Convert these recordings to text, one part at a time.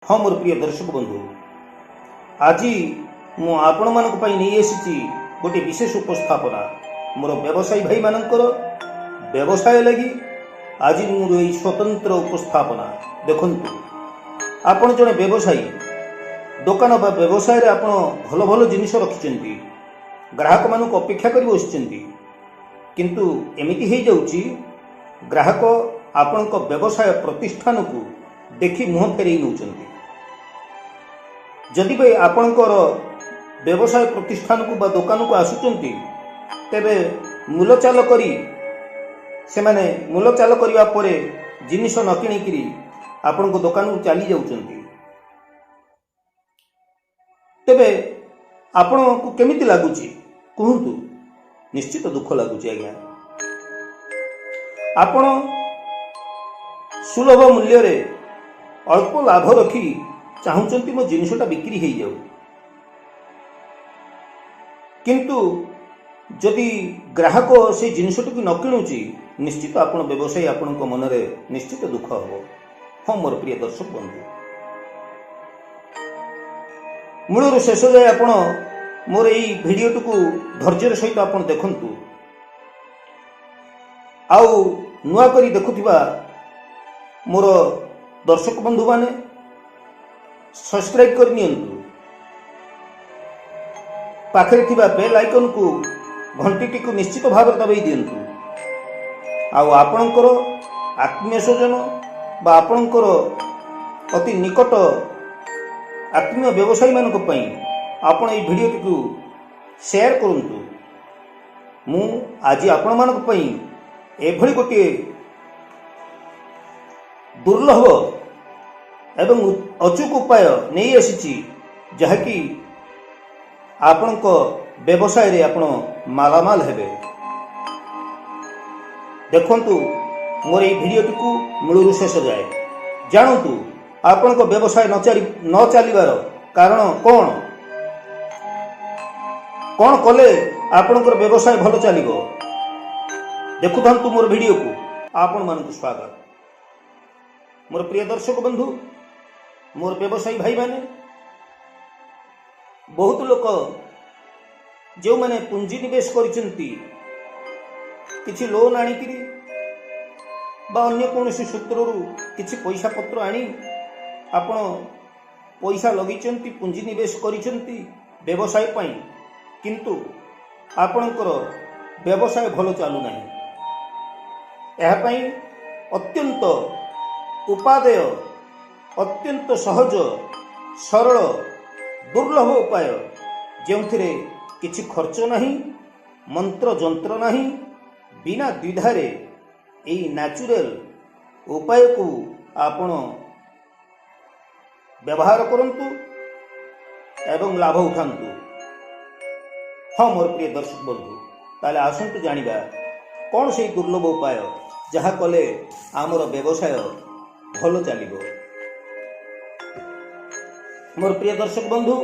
हाँ मोर प्रिय दर्शक बंधु, आज मु आपण मानक पई नहीं आसी गोटे विशेष उपस्थापना मोर व्यवसायी भाई मानकर व्यवसाय लगी। आज मोर यही स्वतंत्र उपस्थापना देखंतु, आपण जने व्यवसायी दुकान बा व्यवसाय रे आपण भल भल जिनिस रखिचंती, ग्राहक मानक अपेक्षा करी बसिचंती, किंतु एमिति हे जाउची ग्राहक आपणक व्यवसाय प्रतिष्ठान को देखि मुह फेरई नउचंती। जदि भी आपणकर व्यवसाय प्रतिष्ठान को बा दुकान को आसुचंती तेबे मूलचाल करी से माने मूलचाल करिवा परे जिनिस न किणिकिरी आपण को दुकान को चली जाउचंती। तेबे आपण को केमिति लागुची कहंतु? निश्चित दुख लागुची आज्ञा। आपण सुलभ मूल्य रे अल्प लाभ रखी चाहूचंती मो जिनिसटा बिक्री हो जाऊ, किंतु जदि ग्राहक से जिनिसटी न किणुची निश्चित आपण व्यवसायी आपण मन में निश्चित दुख हम। हाँ मोर प्रिय दर्शक बंधु, मूलर शेष जाए आपण मोर यही भिडियोटी को धैर्य सहित आपण देखंतु। आउ नुआ करी देखुथिबा मोर दर्शक बंधु माने सब्सक्राइब कर नियंतु, पाखरे थिबा बेल आइकन को घंटी को निश्चित भाव दबाई दियंतु। आउ आपणकर आत्मीय स्वजन बा आपणकर अति निकट आत्मीय व्यवसायी मानक पई आपण ए भिडियो को शेयर करंतु। मु आज आपण मानक पई एभली गोटे दुर्लभ एवं अचूक उपाय नहीं आसी जहाँकि आपण व्यवसाय रे आपण मालामाल हेबे। देखंतु मोर ये भिडियोटी को मूलरू शेष जाए जानतु आपण व्यवसाय न चलिबार कारण कौन कौन कले आपणकर व्यवसाय भल चलिबो। देखुथंतु मोर भिडियो को आपण मानकु स्वागत। मोर प्रिय दर्शक बंधु, मोर व्यवसायी भाई माने बहुत लोक जो माने पुंजी निवेश करिसेंती किछि लोन आनिकिरी बा अन्य कोनोसी सूत्ररू किछि पैसा पत्र आनी आपण पैसा लगिचंती पुंजी निवेश करिसेंती व्यवसाय पई, किंतु आपणकर व्यवसाय भलो चालू नाही। एहा पई अत्यंत उपादेय अत्यंत सहज सरल दुर्लभ उपाय जो किछि खर्च नहीं, मंत्र जंत्र नहीं, बिना द्विधारे यही नेचुरल उपाय को आपण व्यवहार करंतु एवं लाभ उठांतु। हाँ मोर प्रिय दर्शक बंधु, ताले आसंतु जानिबा कौन से दुर्लभ उपाय जहाँ कले आमर व्यवसाय भलो चलिबो। मोर प्रिय दर्शक बंधु,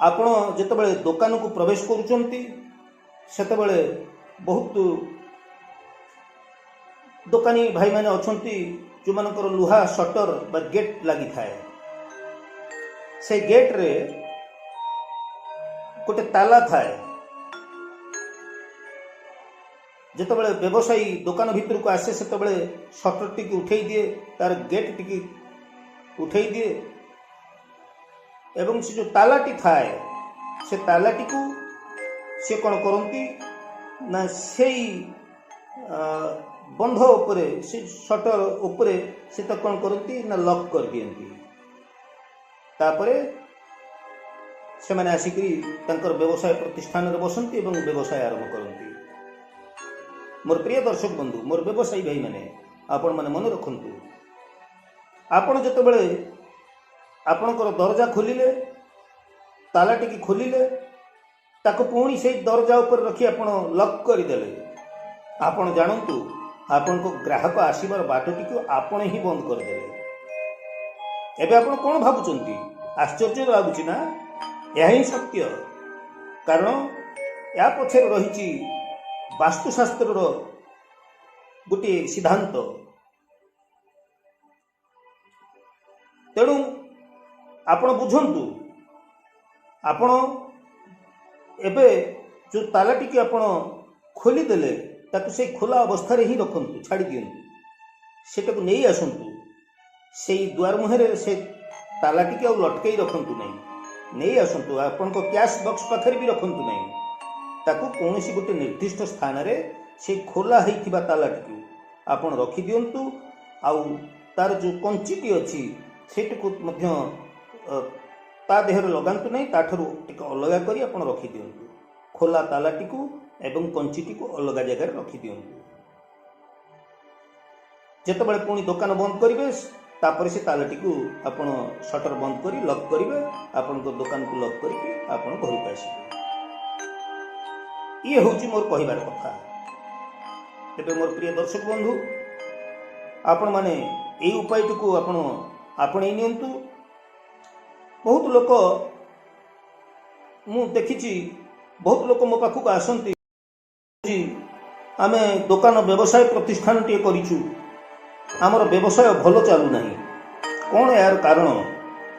आपण जेतेबेले दुकान को प्रवेश करूचंती सेतेबेले बहुत दुकानी भाई माने अछंती जो मानकर लुहा शटर बा गेट लगी थाए। से गेट रे गोटे ताला थाए। जेतेबेले व्यवसायी दुकान भीतर को आसे सेतेबेले शटर टी उठेई दिए, तार गेट टी उठेई दिए एवं से जो तालाटी थाए से तालाटी को से कौन करती ना से बंध उपरे से शटर उपरे से तो कौन करती ना लॉक कर दियंती। तापरे से माने आसिकरी तंकर व्यवसाय प्रतिष्ठान रे बसंती एवं व्यवसाय आरंभ करती। मोर प्रिय दर्शक बंधु, मोर व्यवसायी भाई माने आपण माने मन रखंतु, आपण जेतेबेले आपणकर दरजा खोलिले तालाटी खोलिले ताको पुणी से दरजा ऊपर रखी आपण लॉक करदेले, आपण जानतु आपण को ग्राहक आसीबार बाटटी को आपण ही बंद करदेले। एबे आपण कोन भाबुचंती? आश्चर्य लागुची ना? यह ही सत्य, कारण या पछे रहिची वास्तुशास्त्र गोटे सिद्धांत। तेणु ଆପଣ ବୁଝନ୍ତୁ, ଆପଣ ଏବେ ଯେଉଁ ତାଲାଟିକି ଆପଣ ଖୋଲିଦେଲେ ତାକୁ ସେଇ ଖୋଲା ଅବସ୍ଥାରେ ହିଁ ରଖନ୍ତୁ, ଛାଡ଼ି ଦିଅନ୍ତୁ। ସେଟାକୁ ନେଇ ଆସନ୍ତୁ, ସେଇ ଦୁଆର ମୁହଁରେ ସେ ତାଲାଟିକି ଆଉ ଲଟକେଇ ରଖନ୍ତୁ ନାହିଁ, ନେଇ ଆସନ୍ତୁ। ଆପଣଙ୍କ କ୍ୟାସ୍ ବକ୍ସ ପାଖରେ ବି ରଖନ୍ତୁ ନାହିଁ, ତାକୁ କୌଣସି ଗୋଟେ ନିର୍ଦ୍ଦିଷ୍ଟ ସ୍ଥାନରେ ସେଇ ଖୋଲା ହେଇଥିବା ତାଲାଟିକୁ ଆପଣ ରଖିଦିଅନ୍ତୁ। ଆଉ ତାର ଯେଉଁ କଞ୍ଚିଟି ଅଛି ସେଇଟାକୁ ମଧ୍ୟ ତା ଦେହରେ ଲଗାନ୍ତୁ ନାହିଁ, ତାଠାରୁ ଟିକେ ଅଲଗା କରି ଆପଣ ରଖିଦିଅନ୍ତୁ। ଖୋଲା ତାଲାଟିକୁ ଏବଂ କଞ୍ଚିଟିକୁ ଅଲଗା ଜାଗାରେ ରଖିଦିଅନ୍ତୁ। ଯେତେବେଳେ ପୁଣି ଦୋକାନ ବନ୍ଦ କରିବେ, ତାପରେ ସେ ତାଲାଟିକୁ ଆପଣ ସଟର ବନ୍ଦ କରି ଲକ୍ କରିବେ, ଆପଣଙ୍କ ଦୋକାନକୁ ଲକ୍ କରିକି ଆପଣ ଘରକୁ ଆସିବେ। ଇଏ ହେଉଛି ମୋର କହିବାର କଥା। ତେବେ ମୋର ପ୍ରିୟ ଦର୍ଶକ ବନ୍ଧୁ, ଆପଣମାନେ ଏଇ ଉପାୟଟିକୁ ଆପଣ ଆପଣେଇ ନିଅନ୍ତୁ। ବହୁତ ଲୋକ ମୁଁ ଦେଖିଛି, ବହୁତ ଲୋକ ମୋ ପାଖକୁ ଆସନ୍ତି, ଆମେ ଦୋକାନ ବ୍ୟବସାୟ ପ୍ରତିଷ୍ଠାନଟିଏ କରିଛୁ, ଆମର ବ୍ୟବସାୟ ଭଲ ଚାଲୁନାହିଁ। କ'ଣ ଏହାର କାରଣ?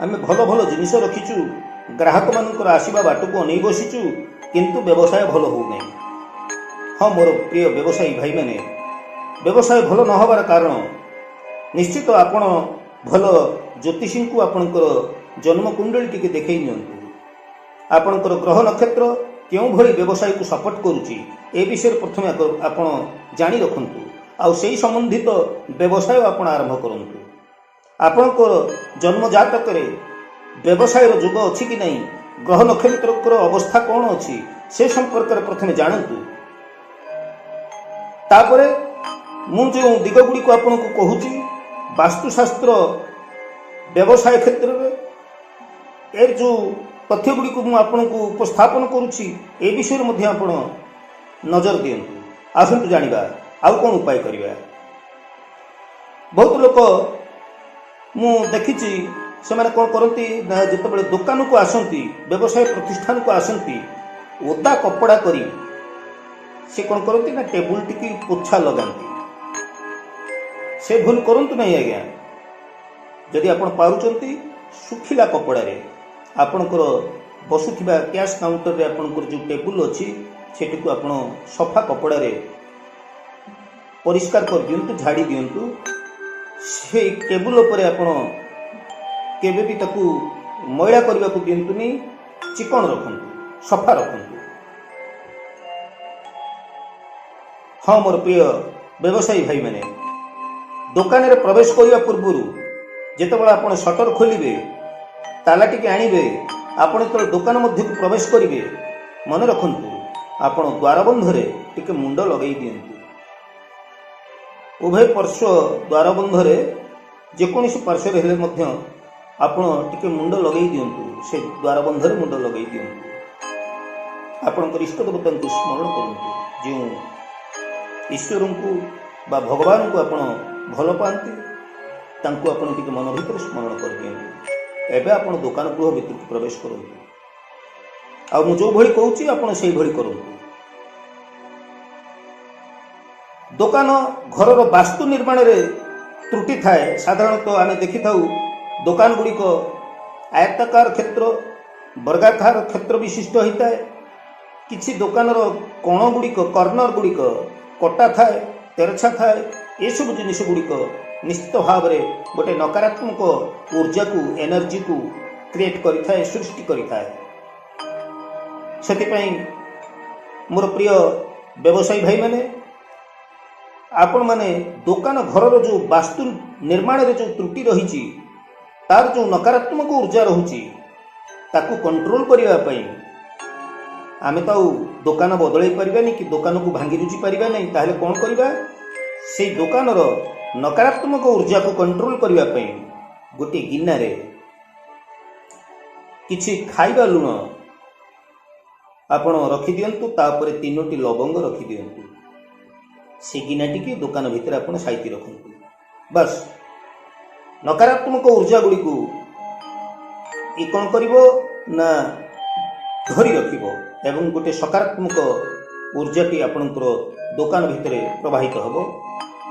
ଆମେ ଭଲ ଭଲ ଜିନିଷ ରଖିଛୁ, ଗ୍ରାହକମାନଙ୍କର ଆସିବା ବାଟକୁ ଅନେଇ ବସିଛୁ, କିନ୍ତୁ ବ୍ୟବସାୟ ଭଲ ହେଉନାହିଁ। ହଁ ମୋର ପ୍ରିୟ ବ୍ୟବସାୟୀ ଭାଇମାନେ, ବ୍ୟବସାୟ ଭଲ ନ ହେବାର କାରଣ ନିଶ୍ଚିତ ଆପଣ ଭଲ ଜ୍ୟୋତିଷୀଙ୍କୁ ଆପଣଙ୍କର ଜନ୍ମକୁଣ୍ଡଳୀ ଟିକେ ଦେଖାଇ ନିଅନ୍ତୁ। ଆପଣଙ୍କର ଗ୍ରହ ନକ୍ଷତ୍ର କେଉଁଭଳି ବ୍ୟବସାୟକୁ ସପୋର୍ଟ କରୁଛି ଏ ବିଷୟରେ ପ୍ରଥମେ ଆପଣ ଜାଣି ରଖନ୍ତୁ, ଆଉ ସେହି ସମ୍ବନ୍ଧିତ ବ୍ୟବସାୟ ଆପଣ ଆରମ୍ଭ କରନ୍ତୁ। ଆପଣଙ୍କର ଜନ୍ମ ଜାତକରେ ବ୍ୟବସାୟର ଯୋଗ ଅଛି କି ନାହିଁ, ଗ୍ରହ ନକ୍ଷତ୍ରର ଅବସ୍ଥା କ'ଣ ଅଛି ସେ ସମ୍ପର୍କରେ ପ୍ରଥମେ ଜାଣନ୍ତୁ। ତାପରେ ମୁଁ ଯେଉଁ ଦିଗ ଗୁଡ଼ିକୁ ଆପଣଙ୍କୁ କହୁଛି, ବାସ୍ତୁଶାସ୍ତ୍ର ବ୍ୟବସାୟ କ୍ଷେତ୍ରରେ ଏ ଯେଉଁ ତଥ୍ୟ ଗୁଡ଼ିକୁ ମୁଁ ଆପଣଙ୍କୁ ଉପସ୍ଥାପନ କରୁଛି, ଏ ବିଷୟରେ ମଧ୍ୟ ଆପଣ ନଜର ଦିଅନ୍ତୁ। ଆସନ୍ତୁ ଜାଣିବା ଆଉ କ'ଣ ଉପାୟ କରିବା। ବହୁତ ଲୋକ ମୁଁ ଦେଖିଛି, ସେମାନେ କ'ଣ କରନ୍ତି ନା, ଯେତେବେଳେ ଦୋକାନକୁ ଆସନ୍ତି, ବ୍ୟବସାୟ ପ୍ରତିଷ୍ଠାନକୁ ଆସନ୍ତି, ଓଦା କପଡ଼ା କରି ସେ କ'ଣ କରନ୍ତି ନା ଟେବୁଲ ଟିକି ପୋଛା ଲଗାନ୍ତି। ସେ ଭୁଲ କରନ୍ତୁ ନାହିଁ ଆଜ୍ଞା। ଯଦି ଆପଣ ପାରୁଛନ୍ତି ଶୁଖିଲା କପଡ଼ାରେ ଆପଣଙ୍କର ବସୁଥିବା କ୍ୟାସ୍ କାଉଣ୍ଟରରେ ଆପଣଙ୍କର ଯେଉଁ ଟେବୁଲ ଅଛି ସେଠିକୁ ଆପଣ ସଫା କପଡ଼ାରେ ପରିଷ୍କାର କରିଦିଅନ୍ତୁ, ଝାଡ଼ି ଦିଅନ୍ତୁ। ସେଇ ଟେବୁଲ ଉପରେ ଆପଣ କେବେ ବି ତାକୁ ମଇଳା କରିବାକୁ ଦିଅନ୍ତୁନି, ଚିକଣ ରଖନ୍ତୁ, ସଫା ରଖନ୍ତୁ। ହଁ ମୋର ପ୍ରିୟ ବ୍ୟବସାୟୀ ଭାଇମାନେ, ଦୋକାନରେ ପ୍ରବେଶ କରିବା ପୂର୍ବରୁ ଯେତେବେଳେ ଆପଣ ସଟର ଖୋଲିବେ, ତାଲାଟିକି ଆଣିବେ, ଆପଣ ଯେତେବେଳେ ଦୋକାନ ମଧ୍ୟକୁ ପ୍ରବେଶ କରିବେ, ମନେ ରଖନ୍ତୁ ଆପଣ ଦ୍ୱାରବନ୍ଧରେ ଟିକେ ମୁଣ୍ଡ ଲଗାଇ ଦିଅନ୍ତୁ। ଉଭୟ ପାର୍ଶ୍ୱ ଦ୍ୱାରବନ୍ଧରେ ଯେକୌଣସି ପାର୍ଶ୍ୱରେ ହେଲେ ମଧ୍ୟ ଆପଣ ଟିକେ ମୁଣ୍ଡ ଲଗାଇ ଦିଅନ୍ତୁ। ସେ ଦ୍ୱାରବନ୍ଧରେ ମୁଣ୍ଡ ଲଗାଇ ଦିଅନ୍ତୁ। ଆପଣଙ୍କର ଇଷ୍ଟ ଦେବତାଙ୍କୁ ସ୍ମରଣ କରନ୍ତୁ। ଯେଉଁ ଈଶ୍ୱରଙ୍କୁ ବା ଭଗବାନଙ୍କୁ ଆପଣ ଭଲ ପାଆନ୍ତି, ତାଙ୍କୁ ଆପଣ ଟିକେ ମନ ଭିତରେ ସ୍ମରଣ କରିଦିଅନ୍ତୁ। ଏବେ ଆପଣ ଦୋକାନ ଗୃହ ଭିତରକୁ ପ୍ରବେଶ କରନ୍ତୁ। ଆଉ ମୁଁ ଯେଉଁଭଳି କହୁଛି ଆପଣ ସେଇଭଳି କରନ୍ତୁ। ଦୋକାନ ଘରର ବାସ୍ତୁ ନିର୍ମାଣରେ ତ୍ରୁଟି ଥାଏ। ସାଧାରଣତଃ ଆମେ ଦେଖିଥାଉ ଦୋକାନ ଗୁଡ଼ିକ ଆୟତାକାର କ୍ଷେତ୍ର, ବର୍ଗାକାର କ୍ଷେତ୍ର ବିଶିଷ୍ଟ ହୋଇଥାଏ। କିଛି ଦୋକାନର କୋଣ ଗୁଡ଼ିକ, କର୍ଣ୍ଣର ଗୁଡ଼ିକ କଟା ଥାଏ, ତେରଛା ଥାଏ। ଏସବୁ ଜିନିଷ ଗୁଡ଼ିକ ନିଶ୍ଚିତ ଭାବରେ ଗୋଟେ ନକାରାତ୍ମକ ଊର୍ଜାକୁ, ଏନର୍ଜିକୁ କ୍ରିଏଟ୍ କରିଥାଏ, ସୃଷ୍ଟି କରିଥାଏ। ସେଥିପାଇଁ ମୋର ପ୍ରିୟ ବ୍ୟବସାୟୀ ଭାଇମାନେ, ଆପଣମାନେ ଦୋକାନ ଘରର ଯେଉଁ ବାସ୍ତୁ ନିର୍ମାଣରେ ଯେଉଁ ତ୍ରୁଟି ରହିଛି, ତାର ଯେଉଁ ନକାରାତ୍ମକ ଊର୍ଜା ରହୁଛି, ତାକୁ କଣ୍ଟ୍ରୋଲ କରିବା ପାଇଁ ଆମେ ତ ଆଉ ଦୋକାନ ବଦଳାଇ ପାରିବାନି କି ଦୋକାନକୁ ଭାଙ୍ଗି ରୁଜି ପାରିବା ନାହିଁ। ତାହେଲେ କ'ଣ କରିବା? ସେଇ ଦୋକାନର ନକାରାତ୍ମକ ଊର୍ଜାକୁ କଣ୍ଟ୍ରୋଲ କରିବା ପାଇଁ ଗୋଟିଏ ଗିନାରେ କିଛି ଖାଇବା ଲୁଣ ଆପଣ ରଖିଦିଅନ୍ତୁ, ତାପରେ 3ଟି ଲବଙ୍ଗ ରଖିଦିଅନ୍ତୁ। ସେ ଗିନାଟିକି ଦୋକାନ ଭିତରେ ଆପଣ ସାଇତି ରଖନ୍ତୁ। ବାସ୍ ନକାରାତ୍ମକ ଊର୍ଜା ଗୁଡ଼ିକୁ ଏ କ'ଣ କରିବ ନା ଧରି ରଖିବ ଏବଂ ଗୋଟେ ସକାରାତ୍ମକ ଊର୍ଜାଟି ଆପଣଙ୍କର ଦୋକାନ ଭିତରେ ପ୍ରବାହିତ ହେବ।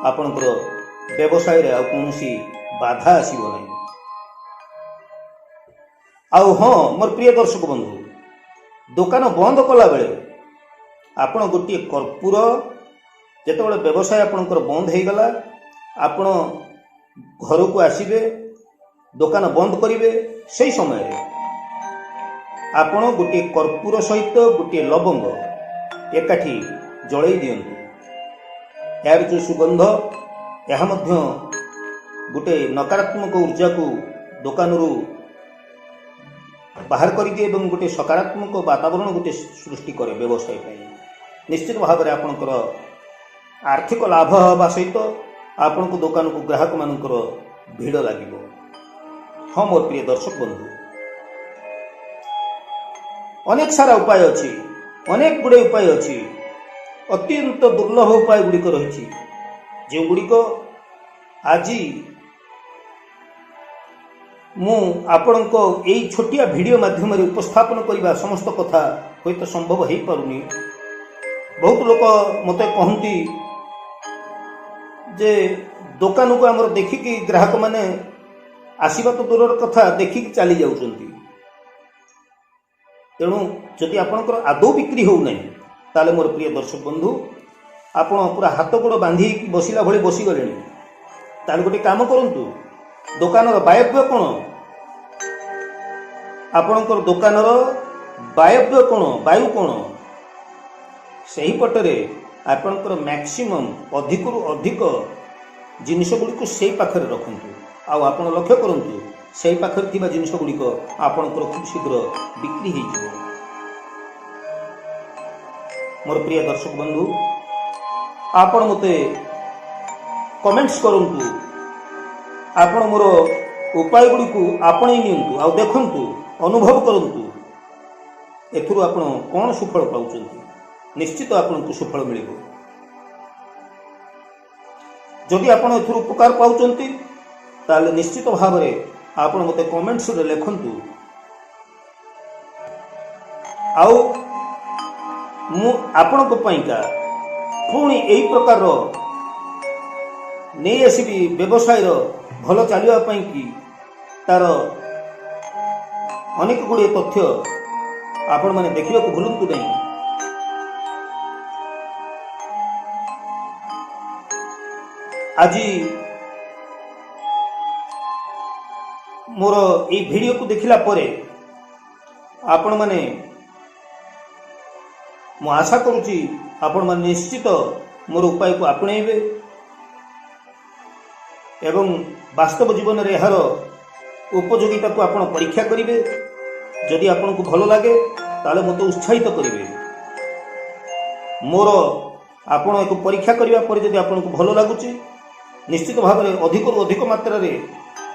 ଆପଣଙ୍କର ବ୍ୟବସାୟରେ ଆଉ କୌଣସି ବାଧା ଆସିବ ନାହିଁ। आउ हाँ मोर प्रिय दर्शक बंधु दुकान बंद कला बेले आपण गोटे कर्पूर जेतेबेले व्यवसाय आपणकर बंद हो गला आपण घर को आसबे दुकान बंद करेंगे से समय आपण गोटे कर्पूर सहित गोटे लवंग एकाठी जलई दियंतु यार जो सुगंध यह गोटे नकारात्मक ऊर्जा को दुकान बाहर कर दिए और गोटे सकारात्मक वातावरण गोटे सृष्टि करे व्यवसाय निश्चित भाव में आपणकर आर्थिक लाभ हवा सहित आपण को दुकान को ग्राहक मानकर भिड़ लगे। हाँ मोर प्रिय दर्शक बंधु अनेक सारा उपाय अच्छी अनेक गुड़े उपाय अच्छी अत्यंत दुर्लभ उपाय गुड़िक रही जो गुड़िक आज मु आपण को यही छोटिया वीडियो माध्यम उपस्थापन करने समस्त कथा हूँ तो संभव हो पारुनी। बहुत लोग मत कहती जे दुकान को आमर देखिकी ग्राहक माने आसवा तो दूर कथा देखिकी चली जाउछंती तेणु जदि आपणकर आदौ बिक्री होना ताले मोर प्रिय दर्शक बंधु आपण पूरा हाथ गोड़ बांधी बसिला भली बसीगले ताले गोटे काम करंतु दुकानर वायव्य कोण आपणकर दुकानर वायव्य कोण वायु कोण सही पटरे आपणकर मैक्सिमम अधिकरु अधिक जिनिष गुड़िक से पाखे रखंतु आपण लक्ष्य करंतु से पाखे थिबा जिनिष गुड़िक आपणकर खूब शीघ्र बिक्री हो जिवो। मोर प्रिय दर्शक बंधु आपण मते कमेंट्स करंतु आपण मोर उपाय गुड़िक आपणे नियंतु आ देखंतु अनुभव करंतु एथुरु आपण कोन सुफल पाउचंती निश्चित आपको सुफल मिल जदि आपण एथुरु उपकार पाउचंती ताले निश्चित भाव में आपण मते कमेंट्स रे लिखंतु आउ मु आपण को पईका पुणी एही प्रकार नहीं आसबि व्यवसाय भल चलिया पई कि तार अनेक गुड़े तथ्य आपण माने देखिबा को भूलंतु नहीं। आज मोर ये वीडियो को देखिला परे आपण माने मु आशा करुची आपण माने निश्चित मोर उपाय को आपणेबे एवं वास्तव जीवन रे यार उपयोगिता को आपण परीक्षा करिवे जदि आपण को भल लागे ताले मते उत्साहित करिवे मोर आपण एक परीक्षा करिवा पर जदि आपण को भल लागुची निश्चित भाव में अधिक अधिक मात्रा रे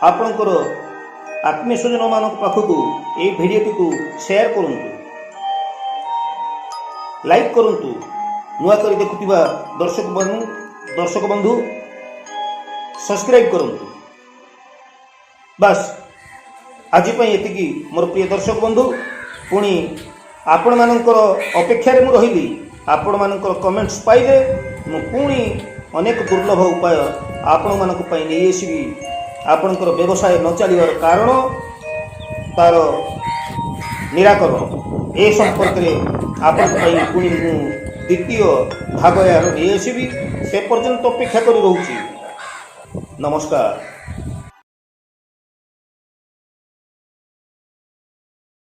आपणकर आत्मीय स्वजन मान पाखक ये भिडियोटी को शेयर करंतु लाइक करंतु नुआ करी देखुथिबा दर्शक बंधु सब्सक्राइब करंतु। बस आज एतिकी मोर प्रिय दर्शक बंधु पुणी आपण मानकर अपेक्षा रे मु रहिली आपण मानकर कमेंट्स पाइले मु पुणी अनेक दुर्लभ उपाय आपण मानक पई नै आसीबी आपणकर व्यवसाय न चलिबार कारण तार निराकरण ए संपर्क रे आपण पई पुणी मु द्वितीय भाग यार नै आसीबी से पर्यंत अपेक्षा करि रहउची। नमस्कार।